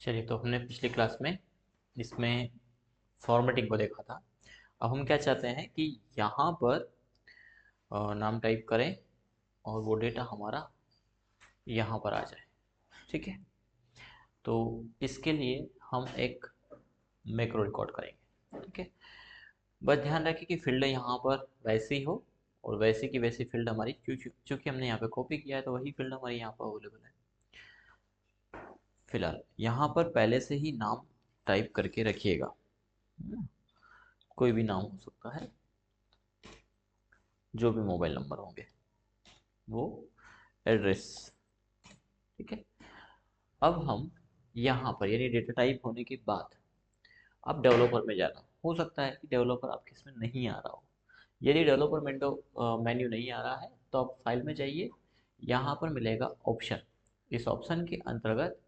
चलिए, तो हमने पिछली क्लास में इसमें फॉर्मेटिंग को देखा था। अब हम क्या चाहते हैं कि यहाँ पर नाम टाइप करें और वो डेटा हमारा यहाँ पर आ जाए। ठीक है, तो इसके लिए हम एक मैक्रो रिकॉर्ड करेंगे। ठीक है, बस ध्यान रखें कि फील्ड यहाँ पर वैसे ही हो और वैसे की वैसी फील्ड हमारी, क्योंकि हमने यहाँ पे कॉपी किया है तो वही फील्ड हमारी यहाँ पर अवेलेबल है। फिलहाल यहाँ पर पहले से ही नाम टाइप करके रखिएगा। कोई भी नाम हो सकता है, जो भी मोबाइल नंबर होंगे वो एड्रेस। ठीक है, अब हम यहाँ पर यानी डेटा टाइप होने के बाद अब डेवलपर में जाना। हो सकता है कि डेवलपर आपके इसमें नहीं आ रहा हो। यदि डेवलपर मेन्यू नहीं आ रहा है तो आप फाइल में जाइए, यहाँ पर मिलेगा ऑप्शन। इस ऑप्शन के अंतर्गत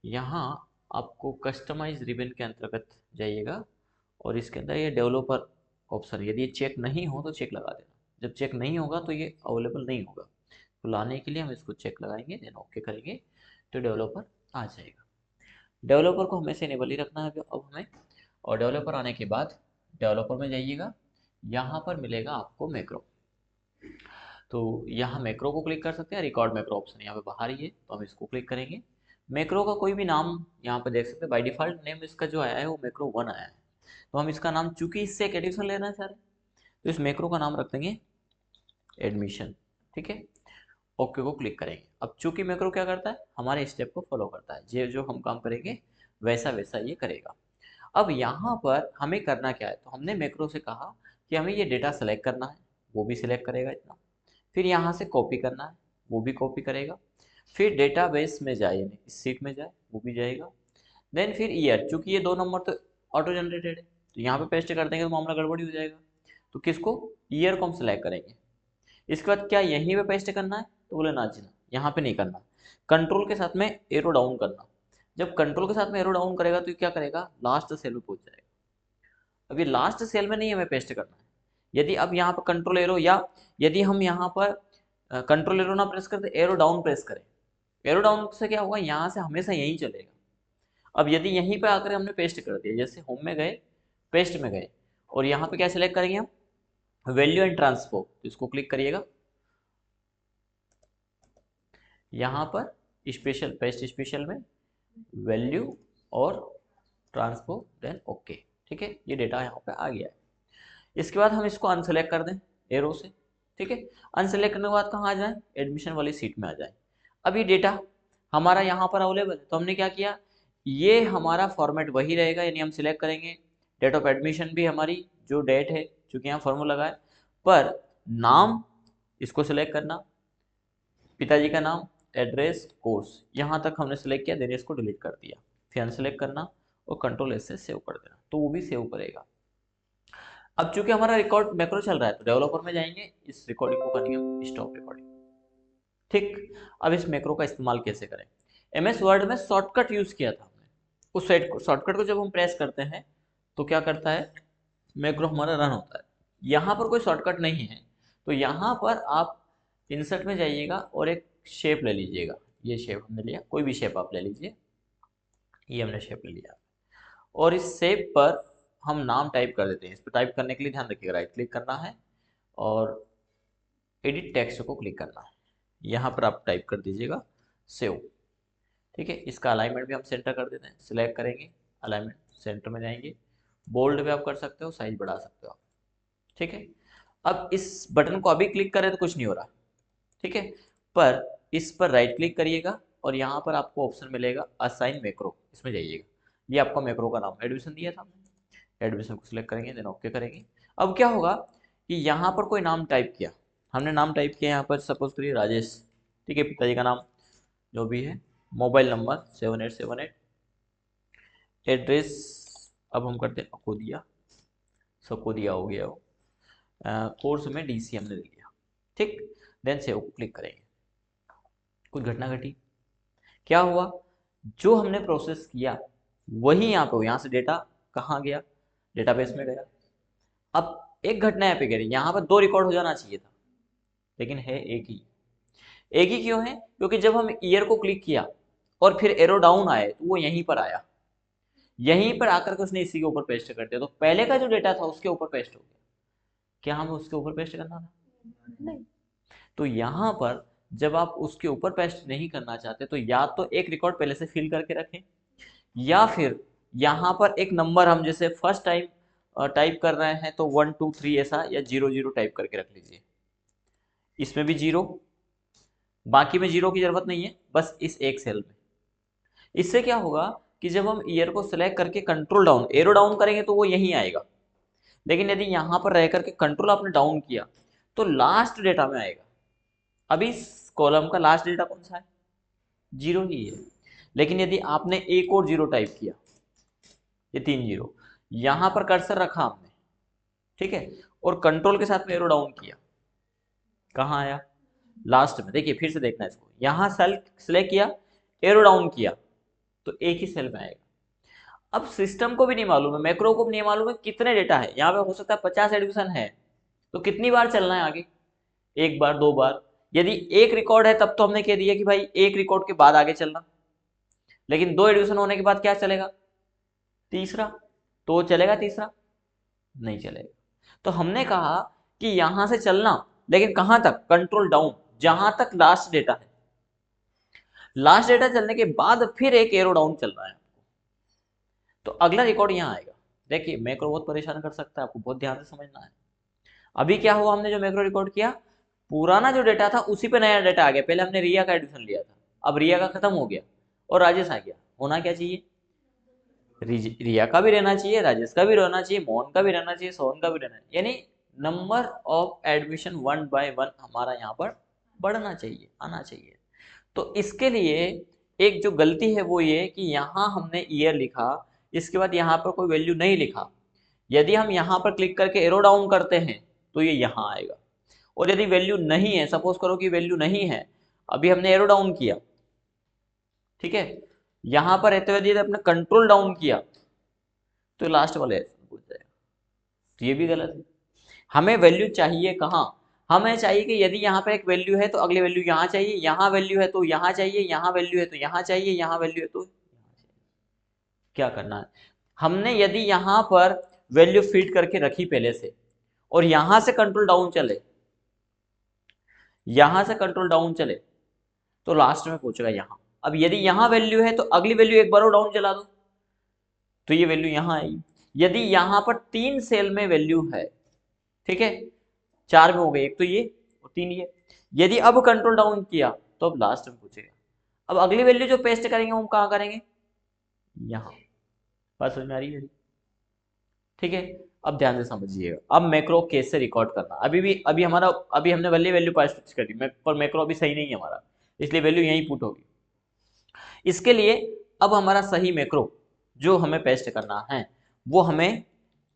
यहाँ आपको कस्टमाइज रिबन के अंतर्गत जाइएगा और इसके अंदर ये डेवलपर ऑप्शन, यदि ये चेक नहीं हो तो चेक लगा देना। जब चेक नहीं होगा तो ये अवेलेबल नहीं होगा। तो लाने के लिए हम इसको चेक लगाएंगे, देन ओके करेंगे तो डेवलपर आ जाएगा। डेवलपर को हमें से इनेबल ही रखना है अब हमें। और डेवलपर आने के बाद डेवलपर में जाइएगा, यहाँ पर मिलेगा आपको मैक्रो। तो यहाँ मैक्रो को क्लिक कर सकते हैं, रिकॉर्ड मैक्रो ऑप्शन यहाँ पे बाहर ही है तो हम इसको क्लिक करेंगे। मैक्रो का कोई भी नाम यहाँ पे देख सकते हैं। बाय डिफॉल्ट नेम इसका जो आया है वो मैक्रो 1 आया है। तो हम इसका नाम, चूंकि इससे एक एडिशन लेना चाह रहे हैं, तो इस मैक्रो का नाम रख देंगे एडमिशन। ठीक है, ओके को क्लिक करेंगे। अब चूंकि मैक्रो क्या करता है, हमारे स्टेप को फॉलो करता है, जो जो हम काम करेंगे वैसा वैसा ये करेगा। अब यहाँ पर हमें करना क्या है, तो हमने मैक्रो से कहा कि हमें ये डेटा सेलेक्ट करना है, वो भी सिलेक्ट करेगा इतना। फिर यहाँ से कॉपी करना है, वो भी कॉपी करेगा। फिर डेटाबेस में जाए यानी इस सीट में जाए, वो भी जाएगा। देन फिर ईयर, चूंकि ये दो नंबर तो ऑटो जनरेटेड है तो यहाँ पे पेस्ट कर देंगे तो मामला गड़बड़ी हो जाएगा। तो किसको, ईयर को हम सिलेक्ट करेंगे। इसके बाद क्या यहीं पे पेस्ट करना है, तो बोले ना जी ना, यहाँ पे नहीं करना। कंट्रोल के साथ में एरो डाउन करना। जब कंट्रोल के साथ में एरो डाउन करेगा तो ये क्या करेगा, लास्ट सेल में पहुंच जाएगा। अब ये लास्ट सेल में नहीं हमें पेस्ट करना है। यदि अब यहाँ पर कंट्रोल एरो, या यदि हम यहाँ पर कंट्रोल एरो ना प्रेस करते, एरो डाउन प्रेस करें, एरो डाउन से क्या होगा, यहाँ से हमेशा यही चलेगा। अब यदि यहीं पे आकर हमने पेस्ट कर दिया, जैसे होम में गए, पेस्ट में गए, और यहाँ पे क्या सिलेक्ट करेंगे हम, वैल्यू एंड ट्रांसफो, तो इसको क्लिक करिएगा। यहाँ पर स्पेशल, पेस्ट स्पेशल में वैल्यू और ट्रांसफो, देन ओके। ठीक है, ये डेटा यहाँ पे आ गया है। इसके बाद हम इसको अनसेलेक्ट कर दें एरो से। ठीक है, अनसेलेक्ट करने के बाद कहाँ आ जाए, एडमिशन वाली सीट में आ जाए। अब ये डेटा हमारा यहाँ पर अवेलेबल है तो हमने क्या किया, ये हमारा फॉर्मेट वही रहेगा, यानी हम सिलेक्ट करेंगे डेट ऑफ एडमिशन भी हमारी जो डेट है, चूंकि यहाँ फॉर्मूला है, पर नाम इसको सिलेक्ट करना, पिताजी का नाम, एड्रेस, कोर्स, यहाँ तक हमने सेलेक्ट किया, देन इसको डिलीट कर दिया। फिर अनसेलेक्ट करना और कंट्रोल एस से सेव कर देना, तो वो भी सेव करेगा। अब चूंकि हमारा रिकॉर्ड मैक्रो चल रहा है तो डेवलपर में जाएंगे, इस रिकॉर्डिंग को करेंगे हम स्टॉप रिकॉर्डिंग। ठीक, अब इस मैक्रो का इस्तेमाल कैसे करें। एमएस वर्ड में शॉर्टकट यूज किया था हमने। उस शॉर्टकट को जब हम प्रेस करते हैं तो क्या करता है, मैक्रो हमारा रन होता है। यहाँ पर कोई शॉर्टकट नहीं है तो यहाँ पर आप इंसर्ट में जाइएगा और एक शेप ले लीजिएगा। ये शेप हमने लिया, कोई भी शेप आप ले लीजिए, ये हमने शेप ले लिया। और इस शेप पर हम नाम टाइप कर देते हैं। इस पर टाइप करने के लिए ध्यान रखिएगा, राइट क्लिक करना है और एडिट टेक्स्ट को क्लिक करना है। यहाँ पर आप टाइप कर दीजिएगा सेव। ठीक है, इसका अलाइनमेंट भी हम सेंटर कर देते हैं, सिलेक्ट करेंगे, अलाइनमेंट सेंटर में जाएंगे, बोल्ड पे आप कर सकते हो, साइज बढ़ा सकते हो आप। ठीक है, अब इस बटन को अभी क्लिक करें तो कुछ नहीं हो रहा। ठीक है, पर इस पर राइट क्लिक करिएगा और यहाँ पर आपको ऑप्शन मिलेगा असाइन मैक्रो, इसमें जाइएगा। ये आपका मैक्रो का नाम, एडमिशन दिया था हमने, एडमिशन को सिलेक्ट करेंगे, देन ओके करेंगे। अब क्या होगा कि यहाँ पर कोई नाम टाइप किया, हमने नाम टाइप किया यहाँ पर सपोज करिए राजेश। ठीक है, पिताजी का नाम जो भी है, मोबाइल नंबर 7878, एड्रेस अब हम करते हैं अकोदिया, सकोदिया हो गया वो, कोर्स में डीसी हमने ले लिया। ठीक, देन सेव को क्लिक करेंगे। कुछ घटना घटी, क्या हुआ, जो हमने प्रोसेस किया वही यहाँ पे हो, यहाँ से डेटा कहाँ गया, डेटाबेस में गया। अब एक घटना यहाँ पे कह रही, यहाँ पर दो रिकॉर्ड हो जाना चाहिए था लेकिन है एक ही। एक ही क्यों है, क्योंकि जब हम ईयर को क्लिक किया और फिर एरो डाउन आए तो वो यहीं पर आया, यहीं पर आकर के उसने इसी के ऊपर पेस्ट कर दिया, तो पहले का जो डेटा था उसके ऊपर पेस्ट हो गया। क्या हमें उसके ऊपर पेस्ट करना था? नहीं। तो यहाँ पर जब आप उसके ऊपर पेस्ट नहीं करना चाहते तो या तो एक रिकॉर्ड पहले से फिल करके रखें, या फिर यहाँ पर एक नंबर हम जैसे फर्स्ट टाइम टाइप कर रहे हैं तो 1 2 3 ऐसा, या 0 0 टाइप करके रख लीजिए। इसमें भी 0, बाकी में 0 की जरूरत नहीं है, बस इस एक सेल में। इससे क्या होगा कि जब हम ईयर को सिलेक्ट करके कंट्रोल डाउन एरो डाउन करेंगे तो वो यहीं आएगा, लेकिन यदि यहाँ पर रह करके कंट्रोल आपने डाउन किया तो लास्ट डेटा में आएगा। अभी इस कॉलम का लास्ट डेटा कौन सा है? 0 ही है, लेकिन यदि आपने एक और 0 टाइप किया, ये 3 0, यहां पर कर्सर रखा हमने, ठीक है, और कंट्रोल के साथ में एरो डाउन किया, कहाँ आया? लास्ट में। देखिए फिर से देखना इसको, यहां सेल सिलेक्ट किया, एरो डाउन किया, तो एक ही सेल में आएगा। अब सिस्टम को भी नहीं मालूम है, मैक्रो को भी नहीं मालूम है कितने डेटा है, यहाँ पे हो सकता है 50 एडिशन है, तो कितनी बार चलना है आगे? एक बार, दो बार। यदि एक रिकॉर्ड है तब तो हमने कह दिया कि भाई एक रिकॉर्ड के बाद आगे चलना, लेकिन 2 एडिशन होने के बाद क्या चलेगा? तीसरा। तो चलेगा तीसरा? नहीं चलेगा। तो हमने कहा कि यहां से चलना, लेकिन कहां तक? कंट्रोल डाउन, जहां तक लास्ट डेटा है। लास्ट डेटा चलने के बाद फिर एक एरो डाउन चल रहा है, तो अगला रिकॉर्ड यहां आएगा। देखिए मैक्रो बहुत परेशान कर सकता है, आपको बहुत ध्यान से समझना है। अभी क्या हुआ, हमने जो मैक्रो रिकॉर्ड किया, पुराना जो डेटा था उसी पे नया डेटा आ गया। पहले हमने रिया का एडिशन लिया था, अब रिया का खत्म हो गया और राजेश आ गया। होना क्या चाहिए? रिया का भी रहना चाहिए, राजेश का भी रहना चाहिए, मोहन का भी रहना चाहिए, सोहन का भी रहना चाहिए, यानी नंबर ऑफ एडमिशन 1 बाय 1 हमारा यहाँ पर बढ़ना चाहिए, आना चाहिए। तो इसके लिए एक जो गलती है वो ये कि यहाँ हमने ईयर लिखा, इसके बाद यहाँ पर कोई वैल्यू नहीं लिखा। यदि हम यहाँ पर क्लिक करके एरो डाउन करते हैं तो ये यहाँ आएगा, और यदि वैल्यू नहीं है, सपोज करो कि वैल्यू नहीं है, अभी हमने एरो डाउन किया, ठीक है, यहाँ पर रहते हुए यदि अपने कंट्रोल डाउन किया तो लास्ट वाले पूछ जाएगा, तो ये भी गलत है। हमें वैल्यू चाहिए कहाँ? हमें चाहिए कि यदि यहाँ पर एक वैल्यू है तो अगली वैल्यू यहाँ चाहिए, यहाँ वैल्यू है तो यहाँ चाहिए, यहाँ वैल्यू है तो यहाँ चाहिए, यहाँ वैल्यू है तो क्या करना है? हमने यदि यहाँ पर वैल्यू फीड करके रखी पहले से, और यहाँ से कंट्रोल डाउन चले, यहाँ से कंट्रोल डाउन चले, तो लास्ट में पहुंचेगा यहाँ। अब यदि यहाँ वैल्यू है तो अगली वैल्यू एक बार और डाउन चला दो, तो ये वैल्यू यहाँ आएगी। यदि यहाँ पर 3 सेल में वैल्यू है, ठीक है, 4 में हो गई, एक तो ये और 3 ये, यदि अब कंट्रोल डाउन किया तो अब लास्ट में पूछेगा। अब अगली वैल्यू जो पेस्ट करेंगे हम कहाँ करेंगे? यहाँ। बात समझ में आ रही है? ठीक है, अब ध्यान से समझिएगा। अब मैक्रो कैसे रिकॉर्ड करना, अभी हमारा अभी हमने वैल्यू पास कर दी, पर मैक्रो अभी सही नहीं है हमारा, इसलिए वैल्यू यहीं पुट होगी। इसके लिए अब हमारा सही मैक्रो जो हमें पेस्ट करना है वो हमें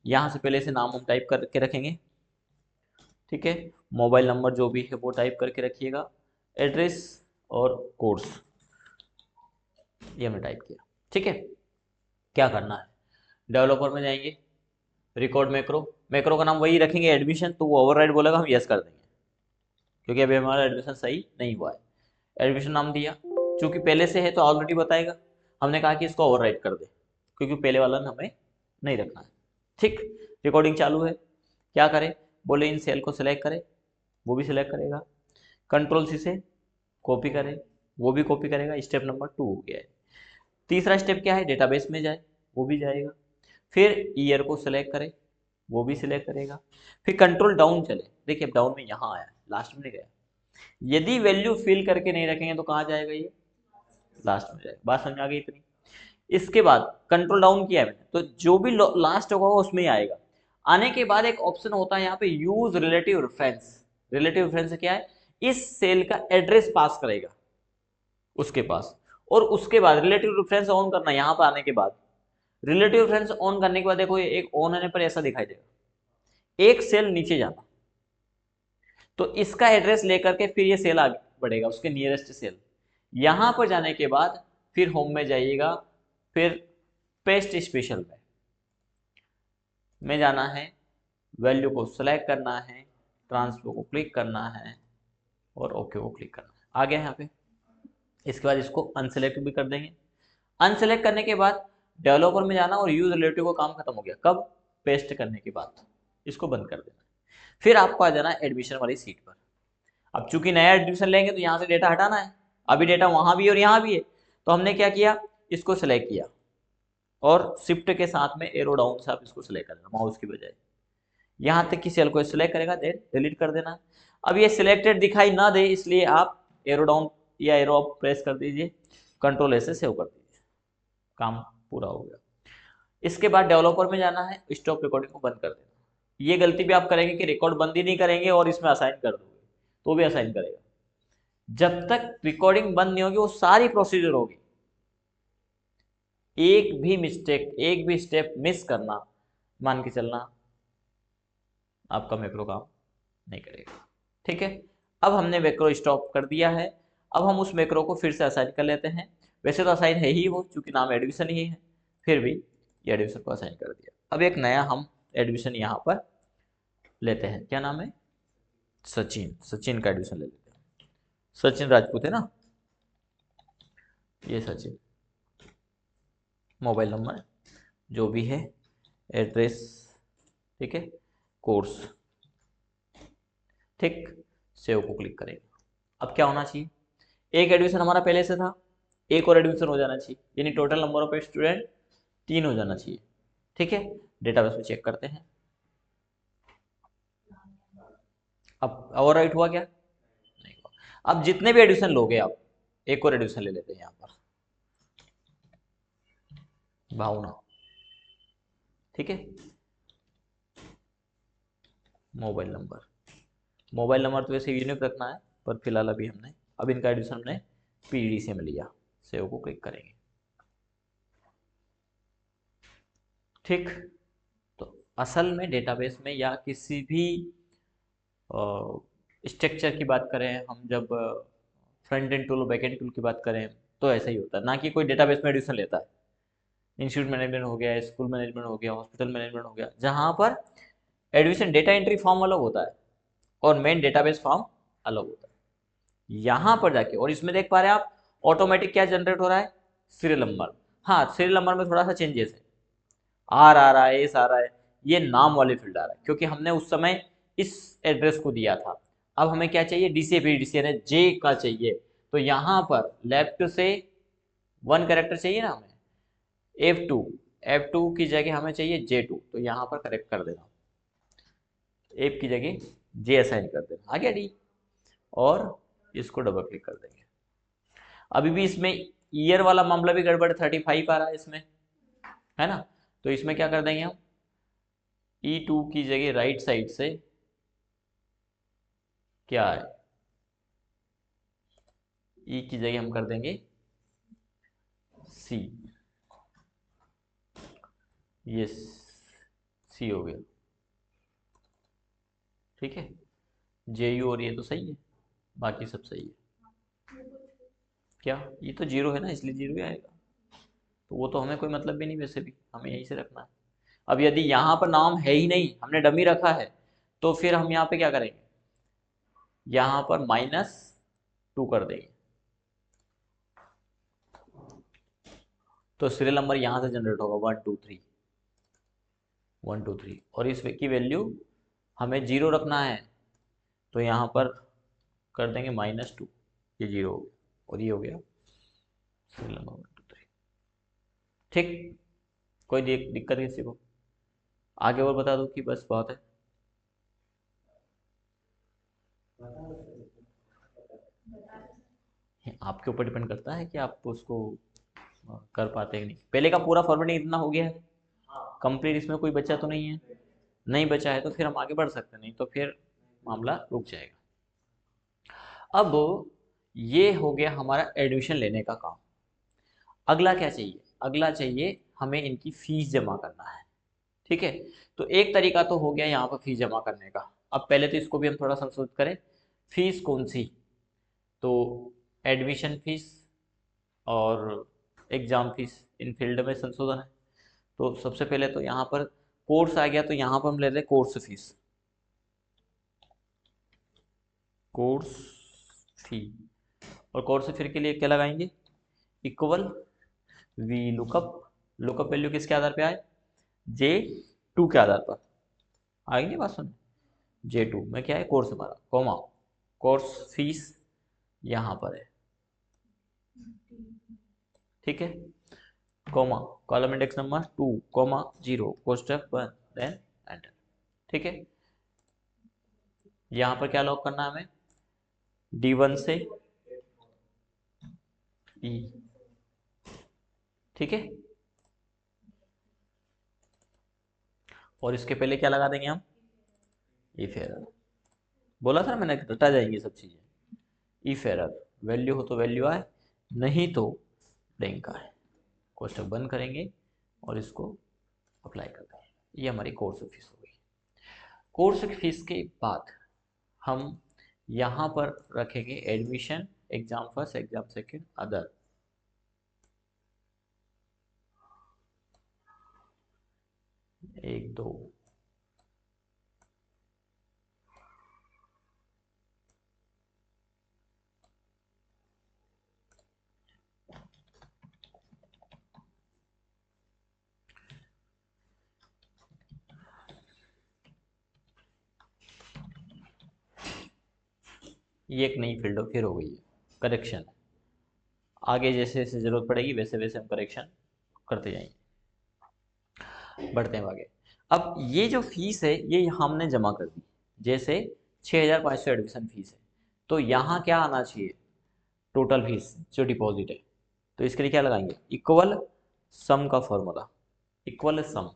यहाँ से पहले से नाम हम टाइप करके रखेंगे, ठीक है, मोबाइल नंबर जो भी है वो टाइप करके रखिएगा, एड्रेस और कोर्स ये हमने टाइप किया, ठीक है। क्या करना है? डेवलपर में जाएंगे, रिकॉर्ड मैक्रो, मैक्रो का नाम वही रखेंगे एडमिशन, तो वो ओवरराइड बोलेगा, हम यस कर देंगे क्योंकि अभी हमारा एडमिशन सही नहीं हुआ है। एडमिशन नाम दिया, चूंकि पहले से है तो ऑलरेडी बताएगा, हमने कहा कि इसको ओवरराइड कर दे क्योंकि पहले वाला हमें नहीं रखना है, ठीक। रिकॉर्डिंग चालू है, क्या करें? बोले इन सेल को सिलेक्ट करें, वो भी सिलेक्ट करेगा, कंट्रोल सी से कॉपी करें, वो भी कॉपी करेगा, स्टेप नंबर 2 हो गया है। तीसरा स्टेप क्या है? डेटाबेस में जाए, वो भी जाएगा, फिर ईयर को सिलेक्ट करें, वो भी सिलेक्ट करेगा, फिर कंट्रोल डाउन चले, देखिए डाउन में यहाँ आया, लास्ट में नहीं गया। यदि वैल्यू फिल करके नहीं रखेंगे तो कहाँ जाएगा? ये लास्ट में जाएगा। बात समझ आ गई इतनी? इसके बाद कंट्रोल डाउन किया है मैंने, तो जो भी लास्ट होगा वो उसमें ही आएगा। आने के बाद एक ऑप्शन होता है यहाँ पे use relative reference. Relative reference क्या है? इस सेल का एड्रेस पास करेगा उसके पास, और उसके बाद रिलेटिव रेफरेंस ऑन करना। यहाँ पर आने के बाद रिलेटिव रेफरेंस ऑन करने के बाद देखो ये एक ऑन होने पर ऐसा दिखाई देगा, एक सेल नीचे जाना, तो इसका एड्रेस लेकर के फिर ये सेल आगे बढ़ेगा, उसके नियरेस्ट सेल। यहां पर जाने के बाद फिर होम में जाइएगा, फिर पेस्ट स्पेशल में जाना है, वैल्यू को सिलेक्ट करना है, ट्रांसफर को क्लिक करना है और ओके को क्लिक करना है। आ गया यहाँ पे? इसके बाद इसको अनसेलेक्ट भी कर देंगे। अनसेलेक्ट करने के बाद डेवलपर में जाना और यूज रिलेटिव का काम खत्म हो गया। कब? पेस्ट करने के बाद इसको बंद कर देना। फिर आपको आ जाना एडमिशन वाली सीट पर। अब चूंकि नया एडमिशन लेंगे तो यहाँ से डेटा हटाना है, अभी डेटा वहाँ भी है और यहाँ भी है, तो हमने क्या किया, इसको सेलेक्ट किया और शिफ्ट के साथ में एरो डाउन से आप इसको सेलेक्ट कर देना माउस की बजाय। यहाँ तक कि सेल को सिलेक्ट करेगा, देन डिलीट कर देना। अब ये सिलेक्टेड दिखाई ना दे इसलिए आप एरो डाउन या एरो अप प्रेस कर दीजिए, कंट्रोल ए से सेव कर दीजिए, काम पूरा हो गया। इसके बाद डेवलपर में जाना है, स्टॉप रिकॉर्डिंग को बंद कर देना। ये गलती भी आप करेंगे कि रिकॉर्ड बंद ही नहीं करेंगे और इसमें असाइन कर दोगे, तो भी असाइन करेगा। जब तक रिकॉर्डिंग बंद नहीं होगी वो सारी प्रोसीजर होगी, एक भी मिस्टेक, एक भी स्टेप मिस करना, मान के चलना आपका मैक्रो काम नहीं करेगा। ठीक है, अब हमने मैक्रो स्टॉप कर दिया है। अब हम उस मैक्रो को फिर से असाइन कर लेते हैं। वैसे तो असाइन है ही वो, चूंकि नाम एडमिशन ही है, फिर भी ये एडमिशन को असाइन कर दिया। अब एक नया हम एडमिशन यहाँ पर लेते हैं, क्या नाम है, सचिन। सचिन का एडमिशन ले लेते हैं। सचिन राजपूत है ना, ये सचिन। मोबाइल नंबर जो भी है, एड्रेस, ठीक है, कोर्स, ठीक, सेव को क्लिक करेंगे। अब क्या होना चाहिए, एक एडमिशन हमारा पहले से था, एक और एडमिशन हो जाना चाहिए, यानी टोटल नंबर ऑफ स्टूडेंट 3 हो जाना चाहिए। ठीक है, डेटाबेस में चेक करते हैं। अब ओवर राइट हुआ क्या? नहीं हुआ। अब जितने भी एडमिशन लोगे आप, एक और एडमिशन ले लेते हैं यहाँ पर, भावना। ठीक है, मोबाइल नंबर तो वैसे यूनिक रखना है, पर फिलहाल अभी हमने, अब इनका एडमिशन हमने पीडीसी में लिया। सेव को क्लिक करेंगे। ठीक, तो असल में डेटाबेस में या किसी भी स्ट्रक्चर की बात करें हम, जब front end tool back and tool की बात करें, तो ऐसा ही होता है ना कि कोई डेटाबेस में एडमिशन लेता है। इंस्टीट्यूट मैनेजमेंट हो गया, स्कूल मैनेजमेंट हो गया, हॉस्पिटल मैनेजमेंट हो गया, जहाँ पर एडमिशन डेटा एंट्री फॉर्म अलग होता है और मेन डेटाबेस फॉर्म अलग होता है। यहाँ पर जाके, और इसमें देख पा रहे हैं आप, ऑटोमेटिक क्या जनरेट हो रहा है, सीरियल नंबर। हाँ, सीरियल नंबर में थोड़ा सा चेंजेस है, आर आ रहा है, एस आ रहा है, ये नाम वाले फील्ड आ रहा है, क्योंकि हमने उस समय इस एड्रेस को दिया था। अब हमें क्या चाहिए, डीसी यानी जे का चाहिए, तो यहाँ पर लेफ्ट से 1 कैरेक्टर चाहिए ना हमें, F2, F2 की जगह हमें चाहिए J2, तो यहाँ पर करेक्ट कर देना, F की जगह J असाइन कर देना, आ गया डी, और इसको डबल क्लिक कर देंगे। अभी भी इसमें ईयर वाला मामला भी गड़बड़, 35 आ रहा है इसमें, है ना, तो इसमें क्या कर देंगे हम, E2 की जगह राइट साइड से क्या है, ई की जगह हम कर देंगे सी, ये सी हो गया। ठीक है, जे यू और ये तो सही है, बाकी सब सही है। क्या, ये तो जीरो है ना, इसलिए जीरो ही आएगा, तो वो तो हमें कोई मतलब भी नहीं, वैसे भी हमें यहीं से रखना है। अब यदि यहाँ पर नाम है ही नहीं, हमने डमी रखा है, तो फिर हम यहाँ पे क्या करेंगे, यहाँ पर -2 कर देंगे, तो सीरियल नंबर यहाँ से जनरेट होगा 1 2 3 1 2 3, और इस की वैल्यू हमें 0 रखना है, तो यहाँ पर कर देंगे -2, ये 0 हो गया और ये हो गया सीरियल नंबर 1 2 3। ठीक, कोई दिक्कत किसी को, आगे और बता दो कि बस बहुत है। आपके ऊपर डिपेंड करता है कि आप उसको कर पाते हैं कि नहीं। पहले का पूरा फॉर्मेटिंग इतना हो गया है कंप्लीट, इसमें कोई बचा तो नहीं है, नहीं बचा है तो फिर हम आगे बढ़ सकते हैं, नहीं तो फिर मामला रुक जाएगा। अब ये हो गया हमारा एडमिशन लेने का काम। अगला क्या चाहिए, अगला चाहिए हमें इनकी फीस जमा करना है। ठीक है, तो एक तरीका तो हो गया यहाँ पर फीस जमा करने का। अब पहले तो इसको भी हम थोड़ा संशोधित करें, फीस कौन सी, तो एडमिशन फीस और एग्ज़ाम फीस, इन फील्ड में संशोधन है। तो सबसे पहले तो यहाँ पर कोर्स आ गया, तो यहाँ पर हम ले लें कोर्स फीस, कोर्स फी, और कोर्स फिर के लिए क्या लगाएंगे, equal V lookup, lookup value किसके आधार पे आए, J2 के आधार पर आएंगे, बात सुन, J2 में क्या है, कोर्स हमारा, कॉमा कोर्स फीस यहाँ पर है, ठीक है, comma column index number 2 comma 0 कोष्टक बंद देन एंटर, ठीक है। यहाँ पर क्या लॉक करना है हमें, D1 से E, ठीक है, और इसके पहले क्या लगा देंगे हम, इफ एरर, बोला था मैंने रटा जाएंगी सब चीजें, इफ एरर वैल्यू हो तो वैल्यू आए, नहीं तो ब्लैंक आए, कोष्टक बंद करेंगे और इसको अप्लाई कर देंगे। ये हमारी कोर्स फीस हो गई। कोर्स फीस के बाद हम यहाँ पर रखेंगे admission, exam first, exam second, other, एक दो, ये एक नई फील्ड फिर हो गई है, करेक्शन। आगे जैसे जैसे जरूरत पड़ेगी वैसे वैसे हम करेक्शन करते जाएंगे, बढ़ते हैं आगे। अब ये जो फीस है ये हमने जमा कर दी, जैसे 6,500 एडमिशन फीस है, तो यहाँ क्या आना चाहिए, टोटल फीस जो डिपॉजिट है, तो इसके लिए क्या लगाएंगे, इक्वल सम का फॉर्मूला, इक्वल सम,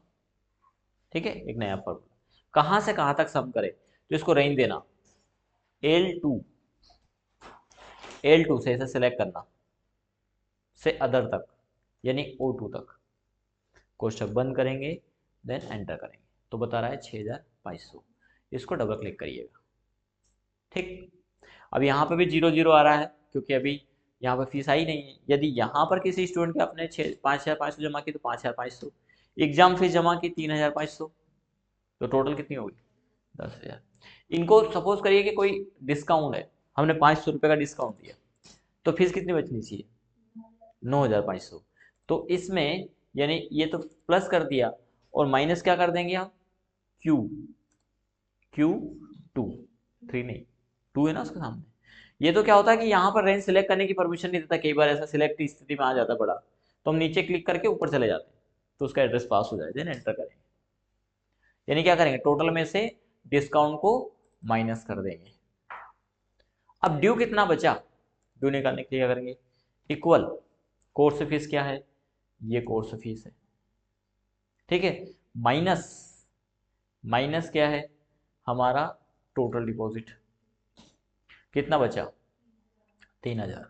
ठीक है, एक नया फॉर्मूला, कहाँ से कहाँ तक सम करे, तो इसको रेंज देना, L2, L2 से इसे सिलेक्ट करना, से अदर तक, यानी O2 तक, कोष्टक बंद करेंगे देन एंटर करेंगे, तो बता रहा है 6,500, इसको डबल क्लिक करिएगा, ठीक। अब यहाँ पे भी 0 0 आ रहा है क्योंकि अभी यहाँ पर फीस आई नहीं है। यदि यहाँ पर किसी स्टूडेंट के अपने 5,500 जमा की तो 5,500, एग्जाम फीस जमा की 3,500, तो टोटल कितनी होगी, 10,000। इनको सपोज करिए कि कोई डिस्काउंट है, हमने 500 रुपये का डिस्काउंट दिया, तो फीस कितनी बचनी चाहिए, 9,500, तो इसमें यानी ये तो प्लस कर दिया और माइनस क्या कर देंगे हम, Q, Q2, 3 नहीं, 2 है ना उसके सामने। ये तो क्या होता है कि यहाँ पर रेंज सिलेक्ट करने की परमिशन नहीं देता, कई बार ऐसा सिलेक्ट की स्थिति में आ जाता बड़ा, तो हम नीचे क्लिक करके ऊपर चले जाते हैं, तो उसका एड्रेस पास हो जाए देन एंटर करेंगे, यानी क्या करेंगे, टोटल में से डिस्काउंट को माइनस कर देंगे। अब ड्यू कितना बचा, ड्यू निकालने के लिए क्या करेंगे, इक्वल कोर्स फीस क्या है, ये कोर्स फीस है, ठीक है, माइनस, माइनस क्या है हमारा टोटल डिपॉजिट, कितना बचा, 3,000,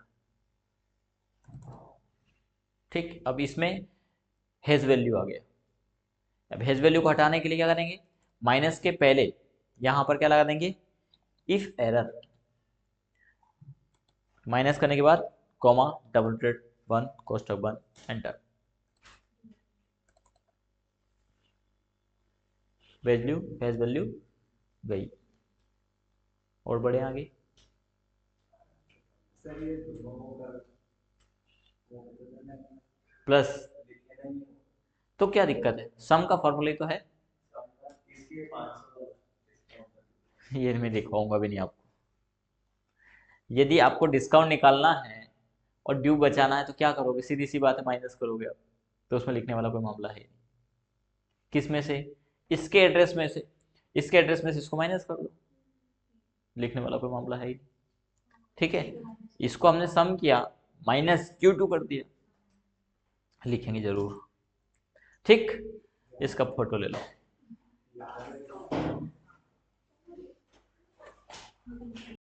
ठीक। अब इसमें हेज वैल्यू आ गया, अब हेज वैल्यू को हटाने के लिए क्या करेंगे, माइनस के पहले यहां पर क्या लगा देंगे, इफ एरर, माइनस करने के बाद कॉमा डबल ब्रेड बंद कोष्टक बंद एंटर, वैल्यू हेज वैल्यू गई, और बढ़े आगे, प्लस, तो क्या दिक्कत है, सम का फॉर्मूला तो है, ये मैं दिखाऊंगा भी नहीं आपको। यदि आपको डिस्काउंट निकालना है और ड्यू बचाना है तो क्या करोगे, सीधी सी बात है, माइनस करोगे आप, तो उसमें लिखने वाला कोई मामला है नहीं, किस में से, इसके एड्रेस में से, इसके एड्रेस में से इसको माइनस कर दो, लिखने वाला कोई मामला है ही नहीं, ठीक है। इसको हमने सम किया, माइनस Q2 कर दिया, लिखेंगे जरूर, ठीक, इसका फोटो ले लो।